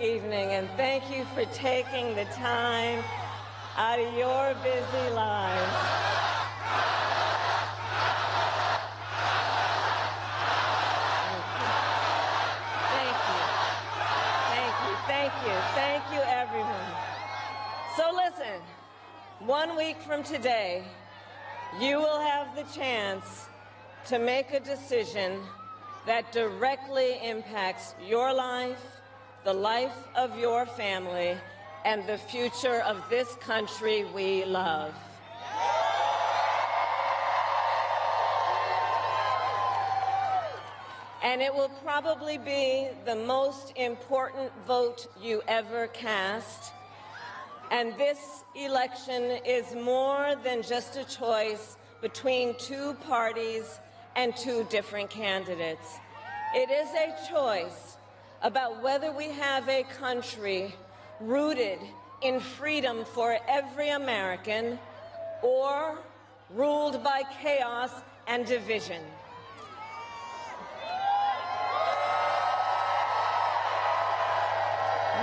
evening, and thank you for taking the time out of your busy lives. Thank you, everyone. So listen, 1 week from today, you will have the chance to make a decision that directly impacts your life, the life of your family, and the future of this country we love. And it will probably be the most important vote you ever cast. And this election is more than just a choice between two parties and two different candidates. It is a choice about whether we have a country rooted in freedom for every American or ruled by chaos and division.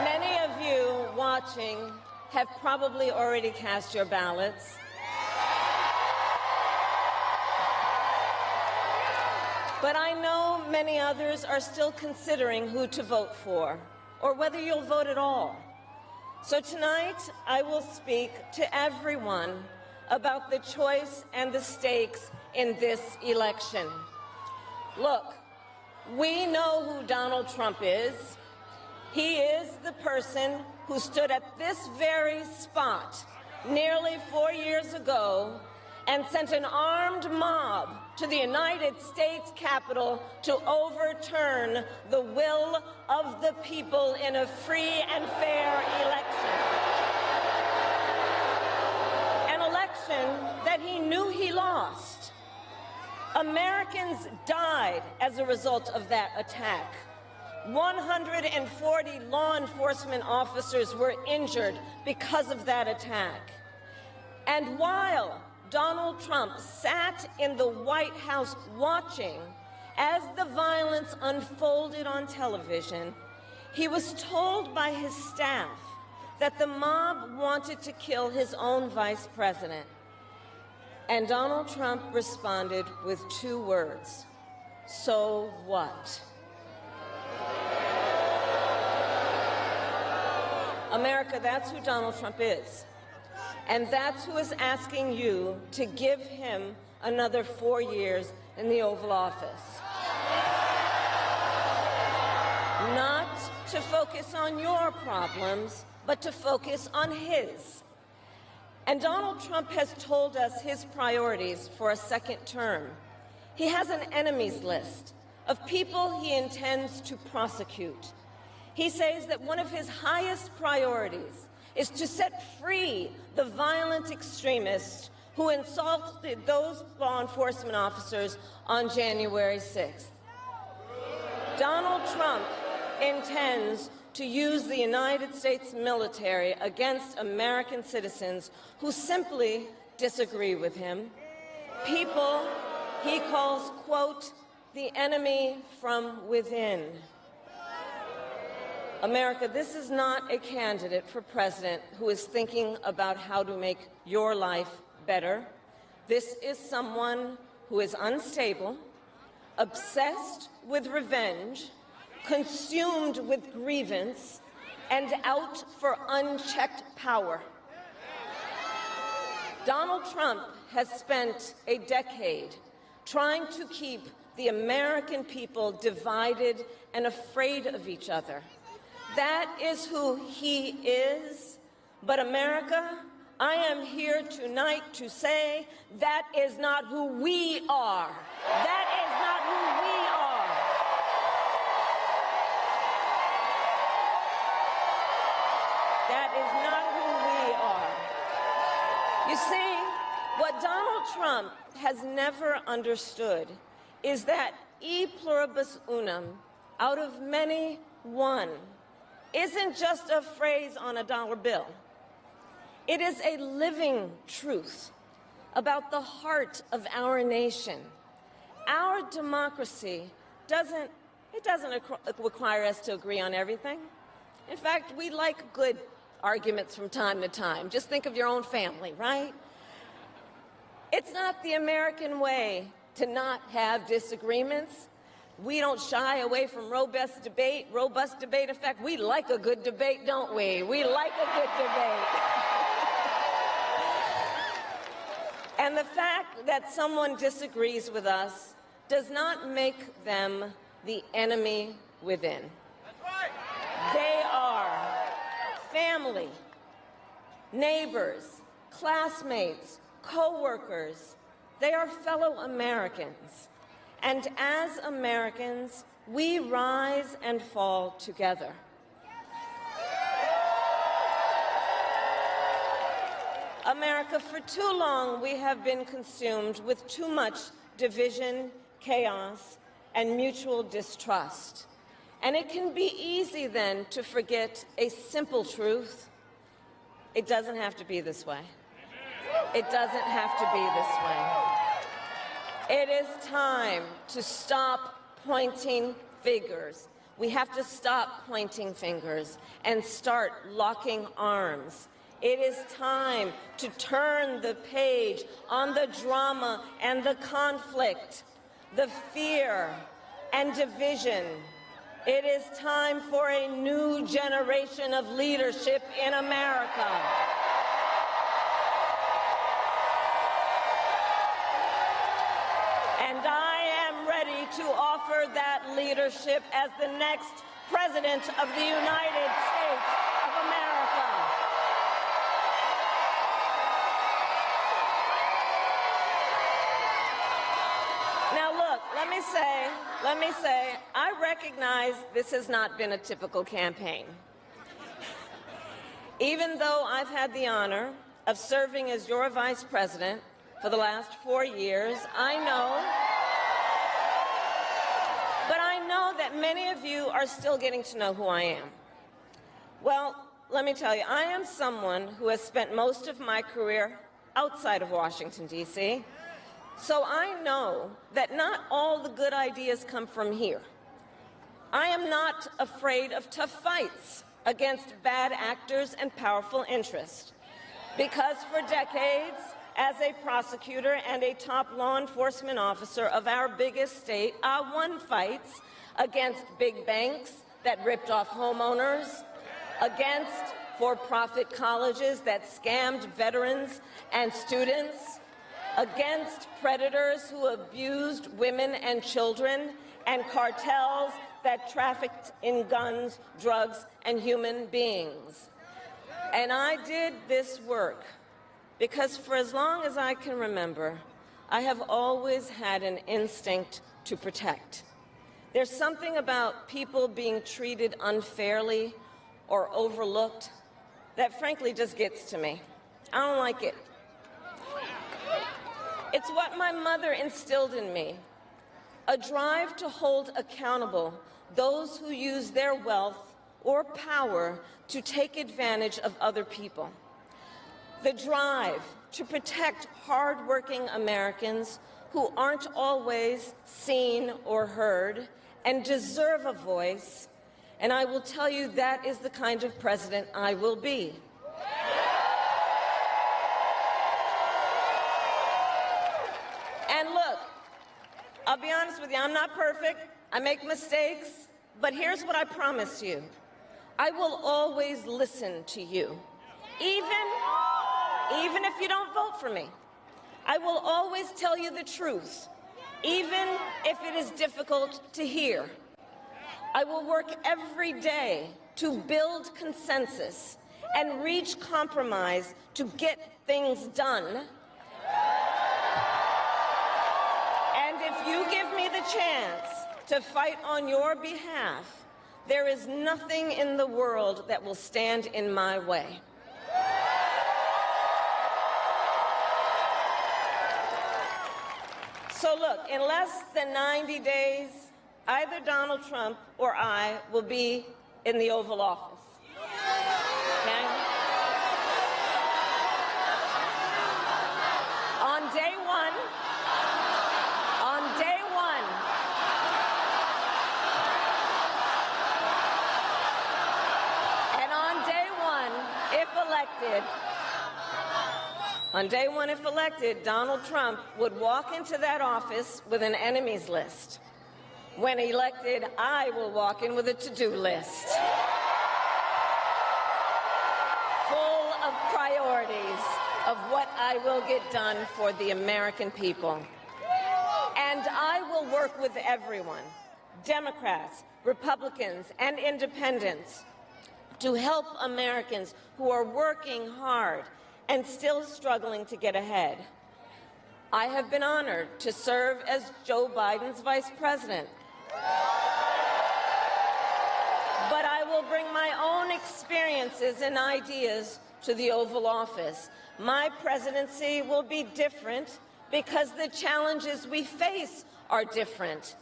Many of you watching have probably already cast your ballots. But I know many others are still considering who to vote for, or whether you'll vote at all. So tonight, I will speak to everyone about the choice and the stakes in this election. Look, we know who Donald Trump is. He is the person who stood at this very spot nearly 4 years ago and sent an armed mob to the United States Capitol to overturn the will of the people in a free and fair election. An election that he knew he lost. Americans died as a result of that attack. 140 law enforcement officers were injured because of that attack. And while Donald Trump sat in the White House watching as the violence unfolded on television, he was told by his staff that the mob wanted to kill his own vice president. And Donald Trump responded with 2 words: so what? America, that's who Donald Trump is. And that's who is asking you to give him another 4 years in the Oval Office. Not to focus on your problems, but to focus on his. And Donald Trump has told us his priorities for a second term. He has an enemies list of people he intends to prosecute. He says that one of his highest priorities is to set free the violent extremists who insulted those law enforcement officers on January 6th. Donald Trump intends to use the United States military against American citizens who simply disagree with him. People he calls, quote, the enemy from within. America, this is not a candidate for president who is thinking about how to make your life better. This is someone who is unstable, obsessed with revenge, consumed with grievance, and out for unchecked power. Donald Trump has spent a decade trying to keep the American people divided and afraid of each other. That is who he is. But America, I am here tonight to say that is not who we are. That is not who we are. That is not who we are. You see, what Donald Trump has never understood is that e pluribus unum, out of many, one, isn't just a phrase on a dollar bill. It is a living truth about the heart of our nation. Our democracy doesn't require us to agree on everything. In fact, we like good arguments from time to time. Just think of your own family, right? It's not the American way to not have disagreements. We don't shy away from robust debate. In fact, we like a good debate, don't we? We like a good debate. And the fact that someone disagrees with us does not make them the enemy within. That's right. They are family, neighbors, classmates, co-workers. They are fellow Americans. And as Americans, we rise and fall together. America, for too long, we have been consumed with too much division, chaos, and mutual distrust. And it can be easy then to forget a simple truth. It doesn't have to be this way. It doesn't have to be this way. It is time to stop pointing fingers. We have to stop pointing fingers and start locking arms. It is time to turn the page on the drama and the conflict, the fear and division. It is time for a new generation of leadership in America. And I am ready to offer that leadership as the next President of the United States of America. Now look, let me say, I recognize this has not been a typical campaign. Even though I've had the honor of serving as your vice president for the last 4 years, I know that many of you are still getting to know who I am. Well, let me tell you, I am someone who has spent most of my career outside of Washington, D.C., so I know that not all the good ideas come from here. I am not afraid of tough fights against bad actors and powerful interests, because for decades, as a prosecutor and a top law enforcement officer of our biggest state, I won fights against big banks that ripped off homeowners, against for-profit colleges that scammed veterans and students, against predators who abused women and children, and cartels that trafficked in guns, drugs, and human beings. And I did this work because for as long as I can remember, I have always had an instinct to protect. There's something about people being treated unfairly or overlooked that frankly just gets to me. I don't like it. It's what my mother instilled in me, a drive to hold accountable those who use their wealth or power to take advantage of other people. The drive to protect hardworking Americans who aren't always seen or heard and deserve a voice, and I will tell you that is the kind of president I will be. And look, I'll be honest with you, I'm not perfect. I make mistakes, but here's what I promise you. I will always listen to you, even if you don't vote for me. I will always tell you the truth, even if it is difficult to hear. I will work every day to build consensus and reach compromise to get things done. And if you give me the chance to fight on your behalf, there is nothing in the world that will stand in my way. So look, in less than 90 days, either Donald Trump or I will be in the Oval Office. Okay? On day one, if elected, Donald Trump would walk into that office with an enemies list. When elected, I will walk in with a to-do list full of priorities of what I will get done for the American people. And I will work with everyone, Democrats, Republicans, and independents, to help Americans who are working hard and still struggling to get ahead. I have been honored to serve as Joe Biden's vice president. But I will bring my own experiences and ideas to the Oval Office. My presidency will be different because the challenges we face are different.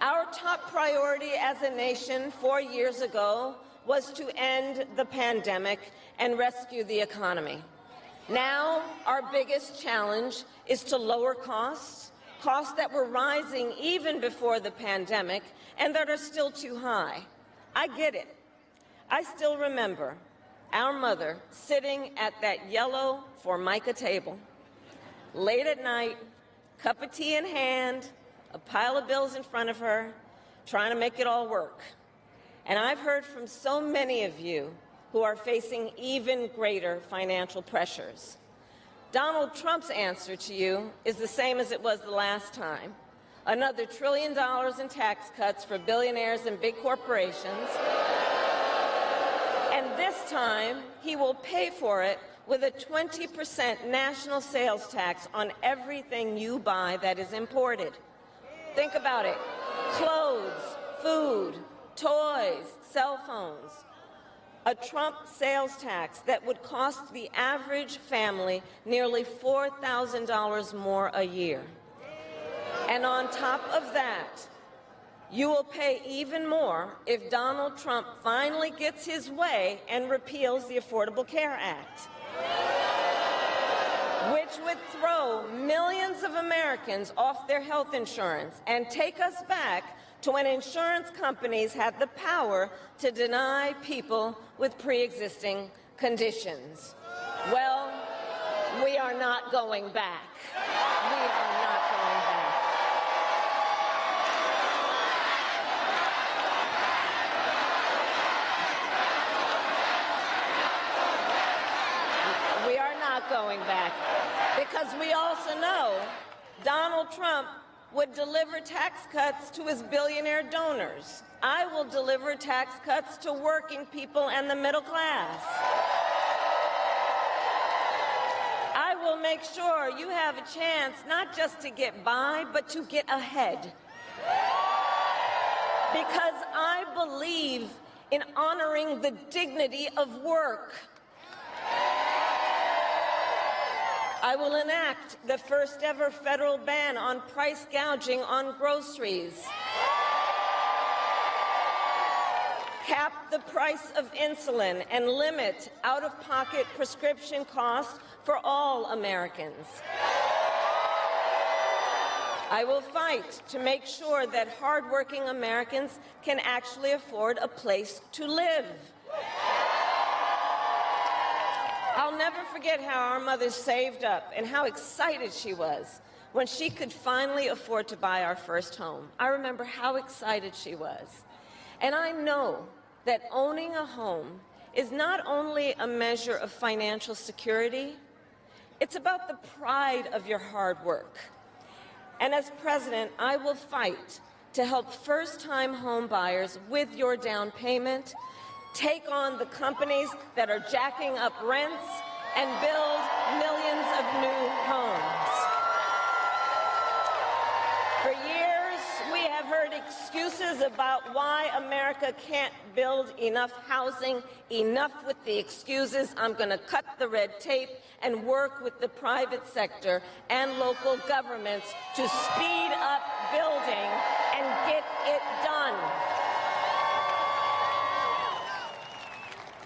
Our top priority as a nation 4 years ago was to end the pandemic and rescue the economy. Now, our biggest challenge is to lower costs that were rising even before the pandemic and that are still too high. I get it. I still remember our mother sitting at that yellow Formica table, late at night, cup of tea in hand, a pile of bills in front of her, trying to make it all work. And I've heard from so many of you who are facing even greater financial pressures. Donald Trump's answer to you is the same as it was the last time. Another $1 trillion in tax cuts for billionaires and big corporations. And this time, he will pay for it with a 20% national sales tax on everything you buy that is imported. Think about it. Clothes, food, toys, cell phones. A Trump sales tax that would cost the average family nearly $4,000 more a year. And on top of that, you will pay even more if Donald Trump finally gets his way and repeals the Affordable Care Act, which would throw millions of Americans off their health insurance and take us back to when insurance companies had the power to deny people with pre-existing conditions. Well, we are not going back. We are not going back. We are not going back because we also know Donald Trump would deliver tax cuts to his billionaire donors. I will deliver tax cuts to working people and the middle class. I will make sure you have a chance not just to get by, but to get ahead. Because I believe in honoring the dignity of work. I will enact the first ever federal ban on price gouging on groceries, cap the price of insulin, and limit out-of-pocket prescription costs for all Americans. I will fight to make sure that hardworking Americans can actually afford a place to live. I'll never forget how our mother saved up and how excited she was when she could finally afford to buy our first home. I remember how excited she was. And I know that owning a home is not only a measure of financial security, it's about the pride of your hard work. And as president, I will fight to help first-time home buyers with your down payment, take on the companies that are jacking up rents, and build millions of new homes. For years, we have heard excuses about why America can't build enough housing. Enough with the excuses. I'm going to cut the red tape and work with the private sector and local governments to speed up building and get it done.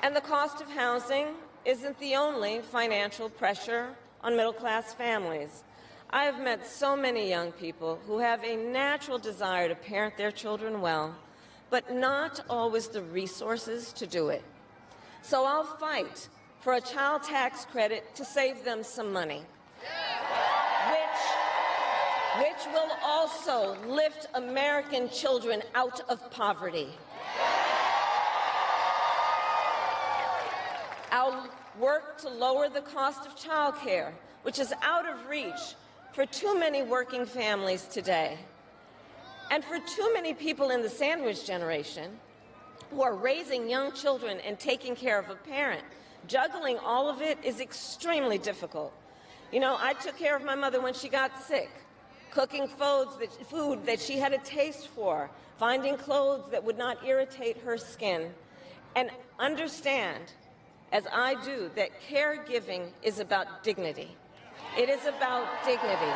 And the cost of housing isn't the only financial pressure on middle-class families. I have met so many young people who have a natural desire to parent their children well, but not always the resources to do it. So I'll fight for a child tax credit to save them some money, which will also lift American children out of poverty. I'll work to lower the cost of child care, which is out of reach for too many working families today. And for too many people in the sandwich generation who are raising young children and taking care of a parent, juggling all of it is extremely difficult. You know, I took care of my mother when she got sick, cooking food that she had a taste for, finding clothes that would not irritate her skin, and understand, as I do, that caregiving is about dignity. It is about dignity.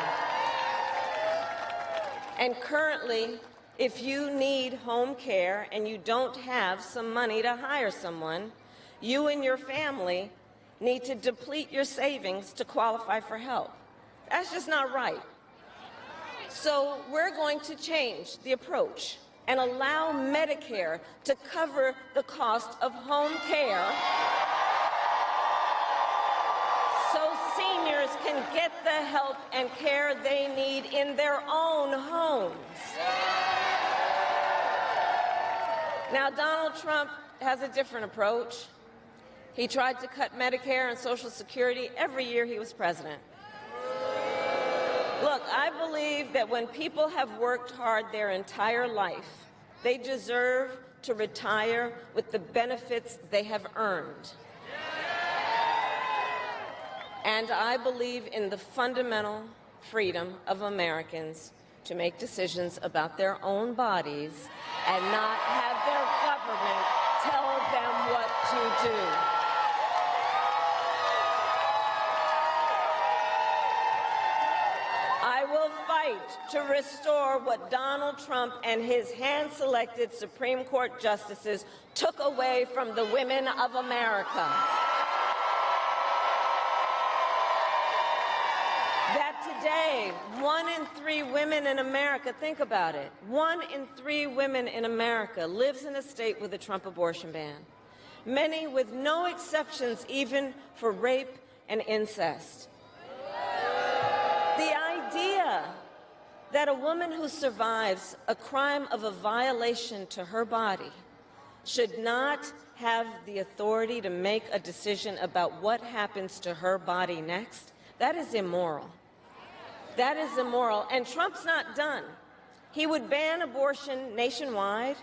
And currently, if you need home care and you don't have some money to hire someone, you and your family need to deplete your savings to qualify for help. That's just not right. So we're going to change the approach and allow Medicare to cover the cost of home care so seniors can get the help and care they need in their own homes. Now, Donald Trump has a different approach. He tried to cut Medicare and Social Security every year he was president. Look, I believe that when people have worked hard their entire life, they deserve to retire with the benefits they have earned. And I believe in the fundamental freedom of Americans to make decisions about their own bodies and not have their government tell them what to do. I will fight to restore what Donald Trump and his hand-selected Supreme Court justices took away from the women of America. That today, 1 in 3 women in America, think about it, 1 in 3 women in America lives in a state with a Trump abortion ban, many with no exceptions even for rape and incest. The idea that a woman who survives a crime of a violation to her body should not have the authority to make a decision about what happens to her body next, that is immoral. That is immoral. And Trump's not done. He would ban abortion nationwide,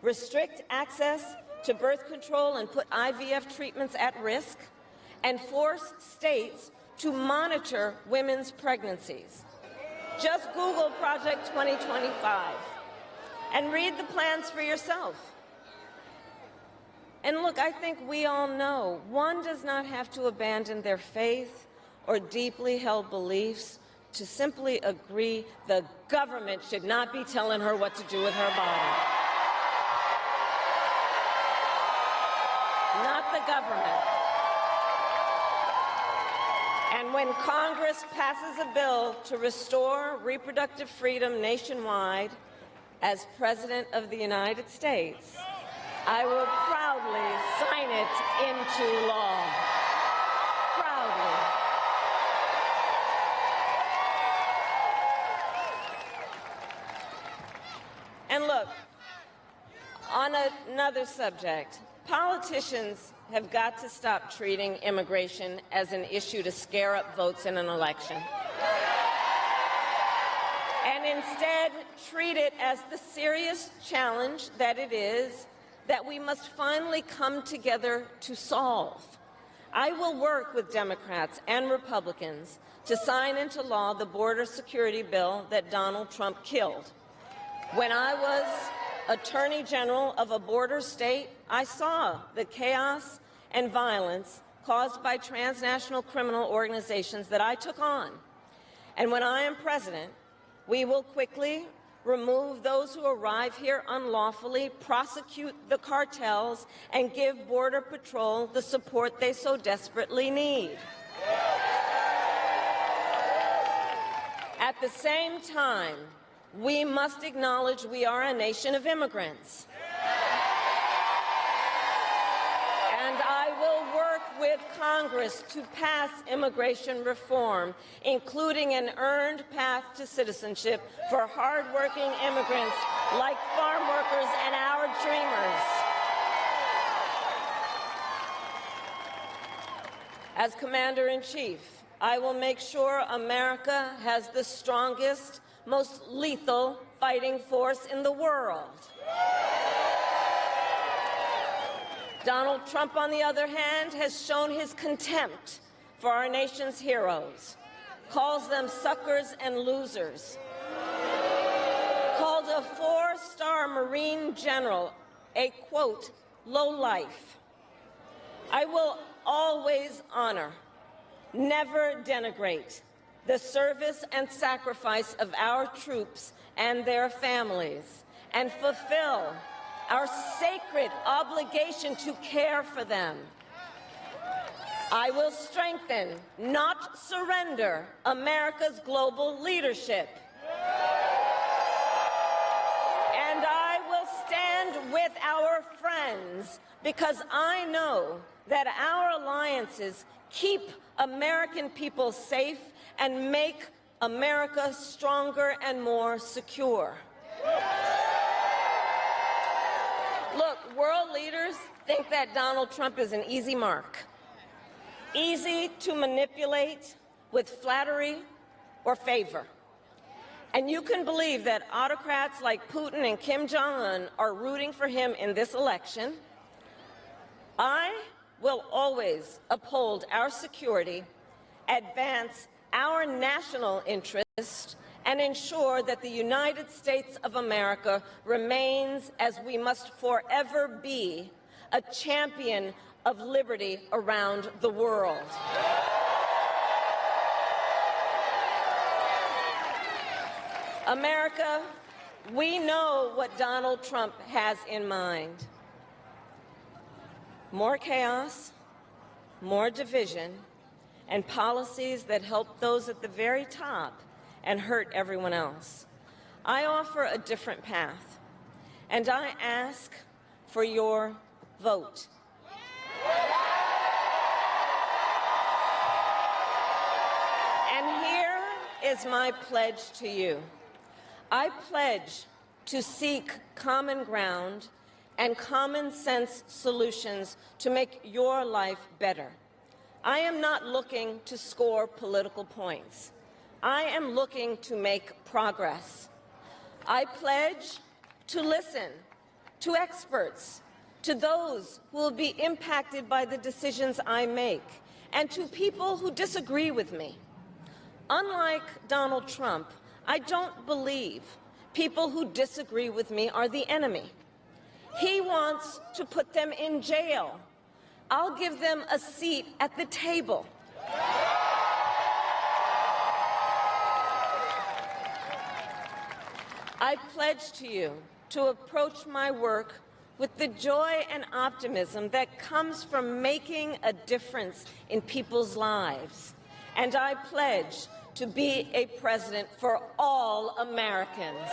restrict access to birth control and put IVF treatments at risk, and force states to monitor women's pregnancies. Just Google Project 2025 and read the plans for yourself. And look, I think we all know one does not have to abandon their faith or deeply held beliefs to simply agree the government should not be telling her what to do with her body. Not the government. And when Congress passes a bill to restore reproductive freedom nationwide, as President of the United States, I will proudly sign it into law. Proudly. And look, on another subject, politicians have got to stop treating immigration as an issue to scare up votes in an election, and instead treat it as the serious challenge that it is that we must finally come together to solve. I will work with Democrats and Republicans to sign into law the border security bill that Donald Trump killed. When I was Attorney General of a border state, I saw the chaos and violence caused by transnational criminal organizations that I took on. And when I am president, we will quickly remove those who arrive here unlawfully, prosecute the cartels, and give Border Patrol the support they so desperately need. At the same time, we must acknowledge we are a nation of immigrants. And I will work with Congress to pass immigration reform, including an earned path to citizenship for hardworking immigrants like farm workers and our dreamers. As Commander-in-Chief, I will make sure America has the strongest, most lethal fighting force in the world. Donald Trump, on the other hand, has shown his contempt for our nation's heroes, calls them suckers and losers, called a four-star Marine general a, quote, lowlife. I will always honor, never denigrate, the service and sacrifice of our troops and their families, and fulfill our sacred obligation to care for them. I will strengthen, not surrender, America's global leadership. And I will stand with our friends because I know that our alliances keep American people safe and make America stronger and more secure. Look, world leaders think that Donald Trump is an easy mark, easy to manipulate with flattery or favor. And you can believe that autocrats like Putin and Kim Jong-un are rooting for him in this election. I will always uphold our security, advance our national interest, and ensure that the United States of America remains, as we must forever be, a champion of liberty around the world. America, we know what Donald Trump has in mind. More chaos, more division, and policies that help those at the very top and hurt everyone else. I offer a different path, and I ask for your vote. And here is my pledge to you. I pledge to seek common ground and common sense solutions to make your life better. I am not looking to score political points. I am looking to make progress. I pledge to listen to experts, to those who will be impacted by the decisions I make, and to people who disagree with me. Unlike Donald Trump, I don't believe people who disagree with me are the enemy. He wants to put them in jail. I'll give them a seat at the table. I pledge to you to approach my work with the joy and optimism that comes from making a difference in people's lives. And I pledge to be a president for all Americans.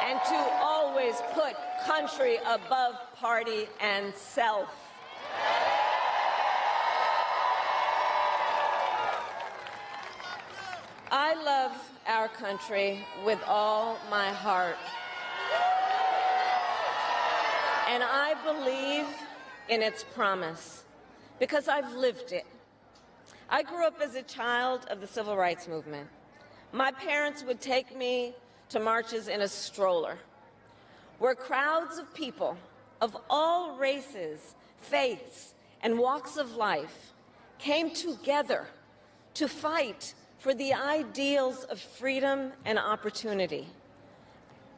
And to always put country above party and self. I love our country with all my heart. And I believe in its promise because I've lived it. I grew up as a child of the Civil Rights Movement. My parents would take me to marches in a stroller, where crowds of people of all races, faiths, and walks of life came together to fight for the ideals of freedom and opportunity.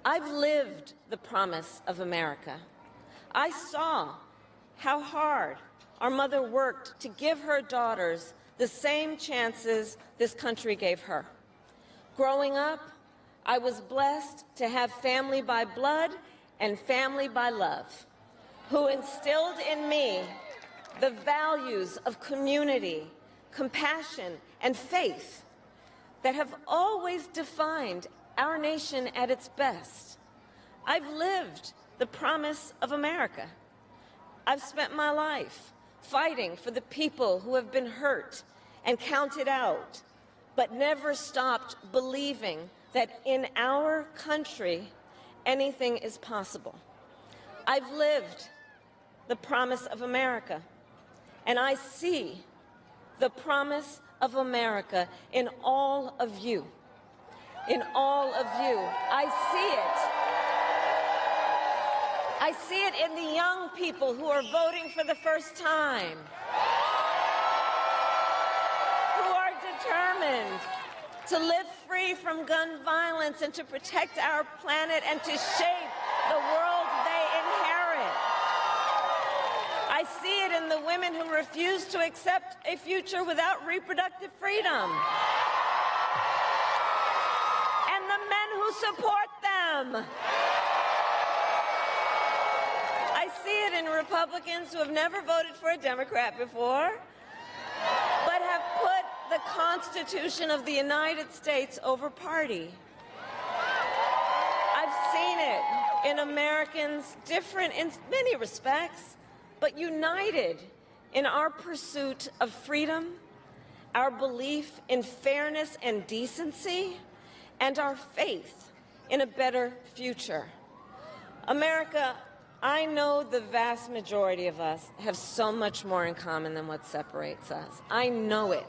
I've lived the promise of America. I saw how hard our mother worked to give her daughters the same chances this country gave her. Growing up, I was blessed to have family by blood and family by love, who instilled in me the values of community, compassion, and faith that have always defined our nation at its best. I've lived the promise of America. I've spent my life fighting for the people who have been hurt and counted out, but never stopped believing that in our country, anything is possible. I've lived the promise of America, and I see the promise of America in all of you. In all of you. I see it. I see it in the young people who are voting for the first time, who are determined to live free from gun violence and to protect our planet and to shape the world they inherit. I see it in the women who refuse to accept a future without reproductive freedom, and the men who support them. I see it in Republicans who have never voted for a Democrat before, but have put the Constitution of the United States over party. I've seen it in Americans different in many respects, but united in our pursuit of freedom, our belief in fairness and decency, and our faith in a better future. America, I know the vast majority of us have so much more in common than what separates us. I know it.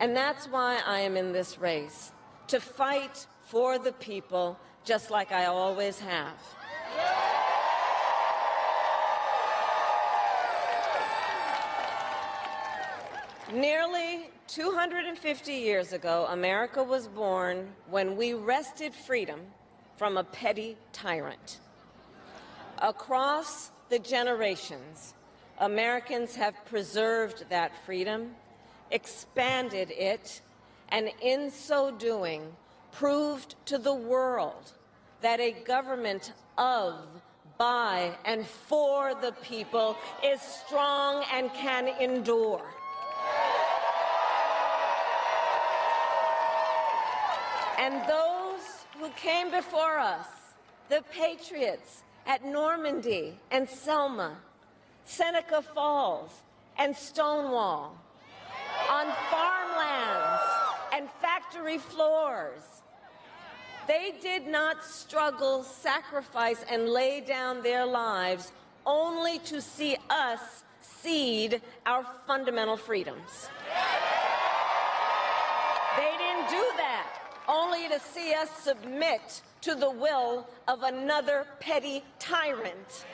And that's why I am in this race, to fight for the people, just like I always have. Nearly 250 years ago, America was born when we wrested freedom from a petty tyrant. Across the generations, Americans have preserved that freedom, expanded it, and in so doing, proved to the world that a government of, by, and for the people is strong and can endure. And those who came before us, the patriots at Normandy and Selma, Seneca Falls and Stonewall, on farmlands and factory floors, they did not struggle, sacrifice, and lay down their lives only to see us cede our fundamental freedoms. They didn't do that only to see us submit to the will of another petty tyrant.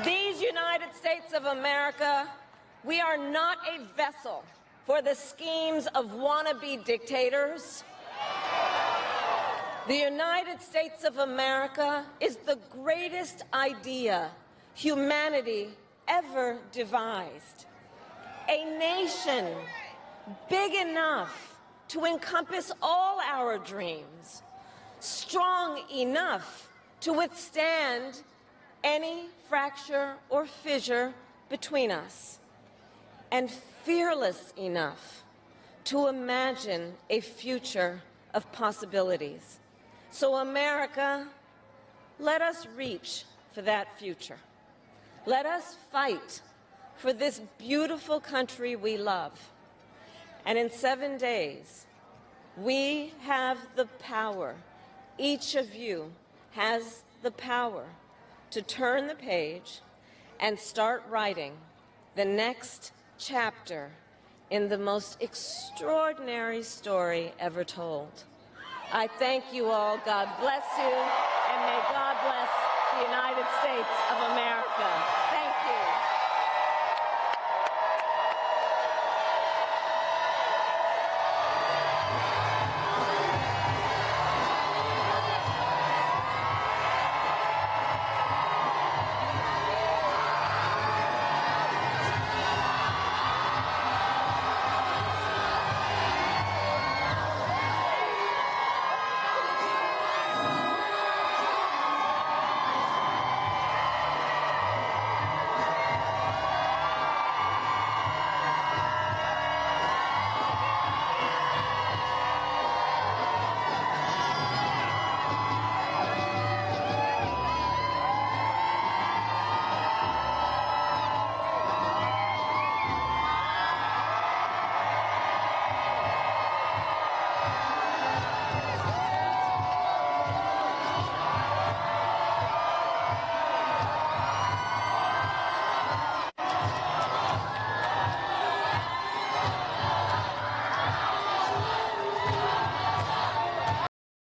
These United States of America, we are not a vessel for the schemes of wannabe dictators. The United States of America is the greatest idea humanity ever devised. A nation big enough to encompass all our dreams, strong enough to withstand any fracture or fissure between us, and fearless enough to imagine a future of possibilities. So, America, let us reach for that future. Let us fight for this beautiful country we love. And in 7 days, we have the power, each of you has the power to turn the page and start writing the next chapter in the most extraordinary story ever told. I thank you all. God bless you, and may God bless the United States of America. Thank you.